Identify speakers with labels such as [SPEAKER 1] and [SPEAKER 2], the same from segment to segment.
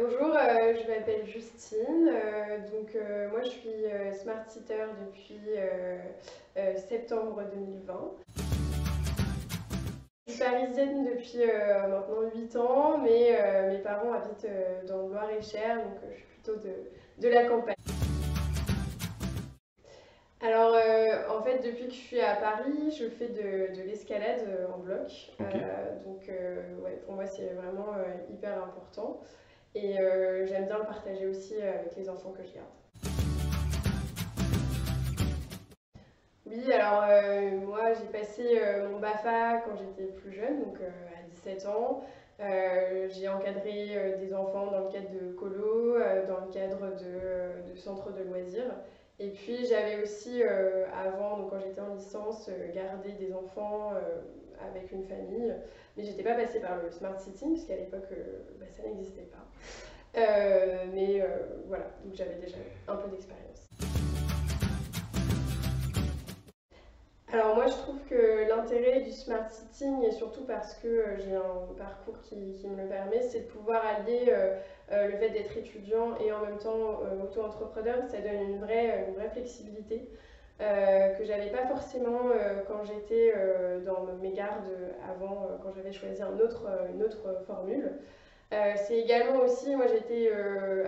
[SPEAKER 1] Bonjour, je m'appelle Justine. Moi je suis Smart Sitter depuis septembre 2020. Je suis parisienne depuis maintenant 8 ans, mais mes parents habitent dans le Loir-et-Cher, donc je suis plutôt de la campagne. Alors, en fait, depuis que je suis à Paris, je fais de l'escalade en bloc.
[SPEAKER 2] Ok.
[SPEAKER 1] Ouais, pour moi, c'est vraiment hyper important. Et j'aime bien le partager aussi avec les enfants que je garde. Oui, alors moi j'ai passé mon BAFA quand j'étais plus jeune, donc à 17 ans. J'ai encadré des enfants dans le cadre de colo, dans le cadre de centres de loisirs. Et puis j'avais aussi avant, donc quand j'étais en licence, gardé des enfants avec une famille. Mais j'étais pas passée par le smart sitting, puisqu'à l'époque ça n'existait pas. Voilà, donc j'avais déjà un peu d'expérience. Alors moi je trouve que l'intérêt du smart sitting, et surtout parce que j'ai un parcours qui me le permet, c'est de pouvoir allier le fait d'être étudiant et en même temps auto-entrepreneur. Ça donne une vraie flexibilité que j'avais pas forcément quand j'étais dans mes gardes avant, quand j'avais choisi une autre formule. C'est également aussi, moi j'étais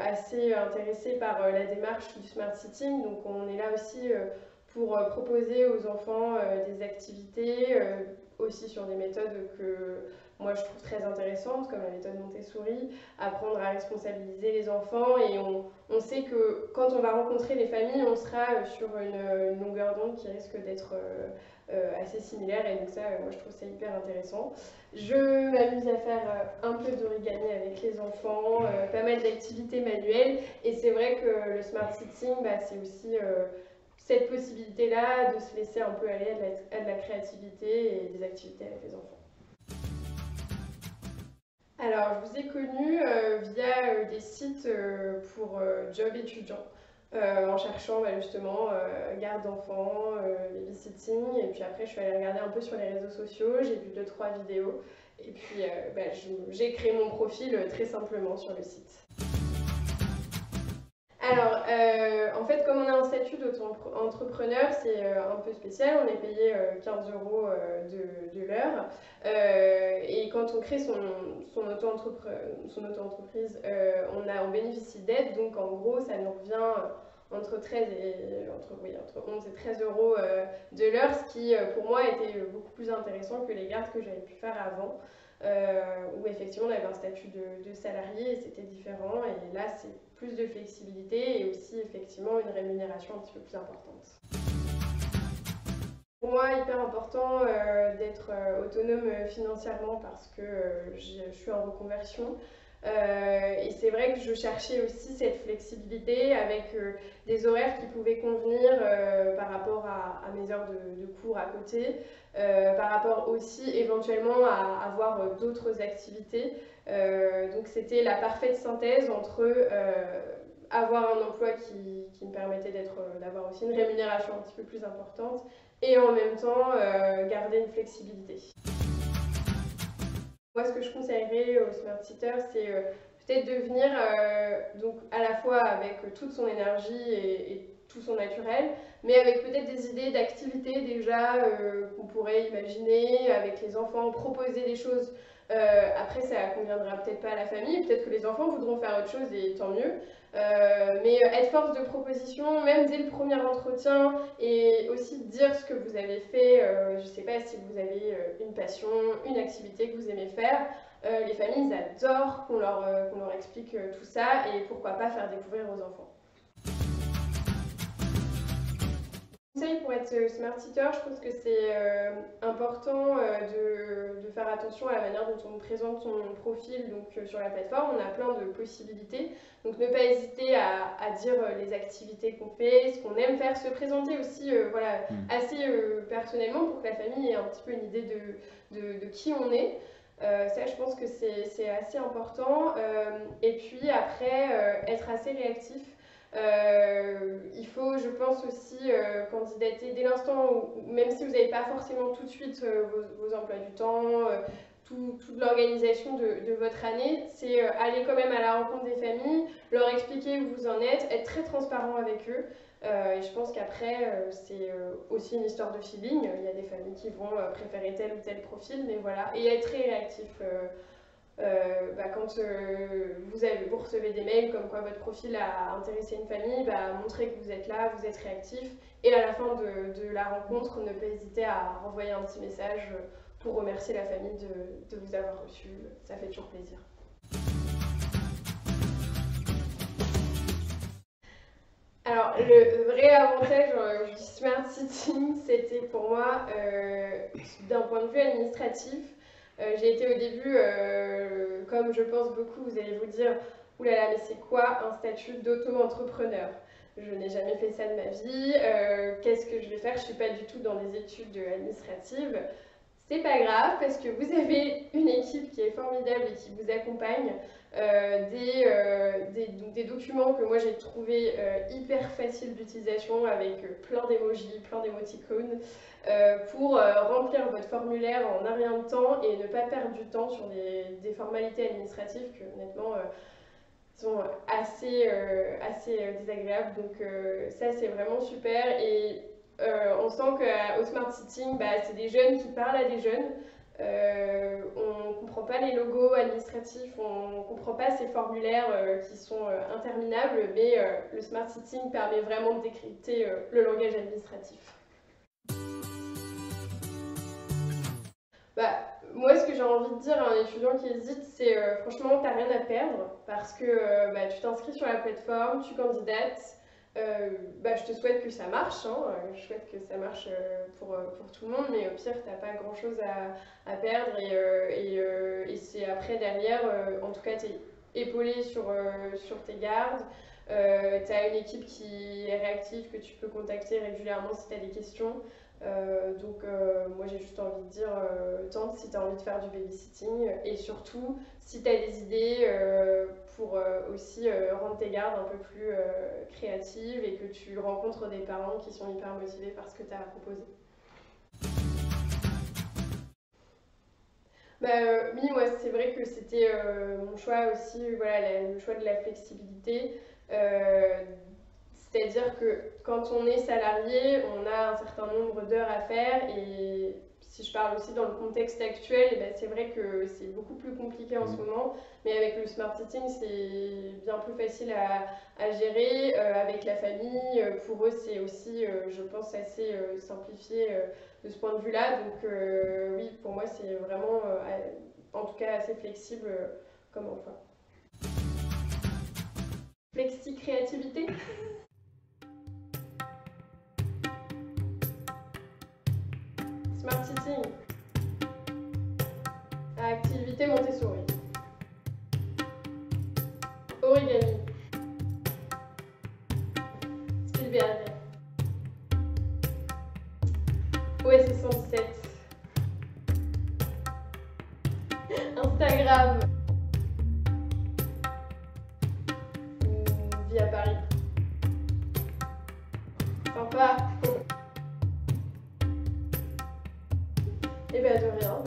[SPEAKER 1] assez intéressée par la démarche du smart sitting, donc on est là aussi pour proposer aux enfants des activités, aussi sur des méthodes que moi je trouve très intéressantes, comme la méthode Montessori, apprendre à responsabiliser les enfants, et on sait que quand on va rencontrer les familles, on sera sur une longueur d'onde qui risque d'être assez similaire, et donc ça, moi je trouve ça hyper intéressant. Je m'amuse à faire un peu d'origami avec les enfants, pas mal d'activités manuelles, et c'est vrai que le smart sitting, c'est aussi cette possibilité-là de se laisser un peu aller à de la créativité et des activités avec les enfants. Alors, je vous ai connu via des sites pour job étudiants, en cherchant justement garde d'enfants, babysitting, et puis après je suis allée regarder un peu sur les réseaux sociaux, j'ai vu 2-3 vidéos, et puis j'ai créé mon profil très simplement sur le site. Alors, en fait, comme on a un statut d'auto-entrepreneur, c'est un peu spécial. On est payé 15 euros de l'heure. Et quand on crée son auto-entreprise, on bénéficie d'aide. Donc, en gros, ça nous revient entre 11 et 13 euros de l'heure, ce qui, pour moi, était beaucoup plus intéressant que les gardes que j'avais pu faire avant. Où effectivement on avait un statut de salarié et c'était différent, et là c'est plus de flexibilité et aussi effectivement une rémunération un petit peu plus importante. Pour moi, hyper important d'être autonome financièrement parce que je suis en reconversion. Et c'est vrai que je cherchais aussi cette flexibilité avec des horaires qui pouvaient convenir par rapport à mes heures de cours à côté, par rapport aussi éventuellement à avoir d'autres activités. Donc c'était la parfaite synthèse entre avoir un emploi qui me permettait d'avoir aussi une rémunération un petit peu plus importante et en même temps garder une flexibilité. Moi, ce que je conseillerais aux smart sitters, c'est peut-être de venir donc à la fois avec toute son énergie et tout son naturel, mais avec peut-être des idées d'activités déjà qu'on pourrait imaginer avec les enfants, proposer des choses. Après, ça conviendra peut-être pas à la famille, peut-être que les enfants voudront faire autre chose et tant mieux. Mais être force de proposition, même dès le premier entretien, et aussi dire ce que vous avez fait. Je ne sais pas si vous avez une passion, une activité que vous aimez faire. Les familles, ils adorent qu'on leur explique tout ça, et pourquoi pas faire découvrir aux enfants. Conseil pour être smart sitter, je pense que c'est important de faire attention à la manière dont on présente son profil sur la plateforme. On a plein de possibilités, donc ne pas hésiter à dire les activités qu'on fait, ce qu'on aime faire, se présenter aussi assez personnellement pour que la famille ait un petit peu une idée de qui on est. Ça, je pense que c'est assez important. Et puis après, être assez réactif. Il faut, je pense aussi, candidater dès l'instant où, même si vous n'avez pas forcément tout de suite vos emplois du temps, toute l'organisation de votre année, c'est aller quand même à la rencontre des familles, leur expliquer où vous en êtes, être très transparent avec eux. Et je pense qu'après, c'est aussi une histoire de feeling. Il y a des familles qui vont préférer tel ou tel profil, mais voilà. Et être très réactif. Quand vous recevez des mails comme quoi votre profil a intéressé une famille, montrez que vous êtes là, vous êtes réactif. Et à la fin de la rencontre, ne pas hésiter à renvoyer un petit message pour remercier la famille de vous avoir reçu. Ça fait toujours plaisir. Alors, le vrai avantage du Smart Sitting, c'était pour moi, d'un point de vue administratif, j'ai été au début, comme je pense beaucoup, vous allez vous dire, oulala, mais c'est quoi un statut d'auto-entrepreneur? Je n'ai jamais fait ça de ma vie, qu'est-ce que je vais faire? Je ne suis pas du tout dans des études administratives. C'est pas grave parce que vous avez une équipe qui est formidable et qui vous accompagne, des documents que moi j'ai trouvé hyper faciles d'utilisation avec plein d'émojis, plein d'émoticônes pour remplir votre formulaire en un rien de temps et ne pas perdre du temps sur des formalités administratives que honnêtement sont assez désagréables. Donc ça c'est vraiment super et on sent qu'au Smart Sitting, c'est des jeunes qui parlent à des jeunes. On ne comprend pas les logos administratifs, on ne comprend pas ces formulaires qui sont interminables, mais le Smart Sitting permet vraiment de décrypter le langage administratif. Moi, ce que j'ai envie de dire à un étudiant qui hésite, c'est franchement, t'as rien à perdre parce que tu t'inscris sur la plateforme, tu candidates. Je te souhaite que ça marche, hein. Je souhaite que ça marche pour tout le monde, mais au pire, t'as pas grand chose à perdre et c'est après derrière, en tout cas, t'es épaulé sur tes gardes. T'as une équipe qui est réactive, que tu peux contacter régulièrement si t'as des questions. Moi j'ai juste envie de dire tente si tu as envie de faire du babysitting et surtout si tu as des idées pour aussi rendre tes gardes un peu plus créatives et que tu rencontres des parents qui sont hyper motivés par ce que tu as à proposer. Oui, moi c'est vrai que c'était mon choix aussi, voilà, le choix de la flexibilité. C'est-à-dire que quand on est salarié, on a un certain nombre d'heures à faire et si je parle aussi dans le contexte actuel, c'est vrai que c'est beaucoup plus compliqué en ce moment, mais avec le Smart Sitting, c'est bien plus facile à gérer avec la famille. Pour eux, c'est aussi, je pense, assez simplifié de ce point de vue-là. Donc oui, pour moi, c'est vraiment, en tout cas, assez flexible comme emploi. Flexi-créativité. Smart Sitting. Activité Montessori. Origami. Spielberg. OSS 117. Instagram. Vie à Paris. Sympa. Eh bien de rien.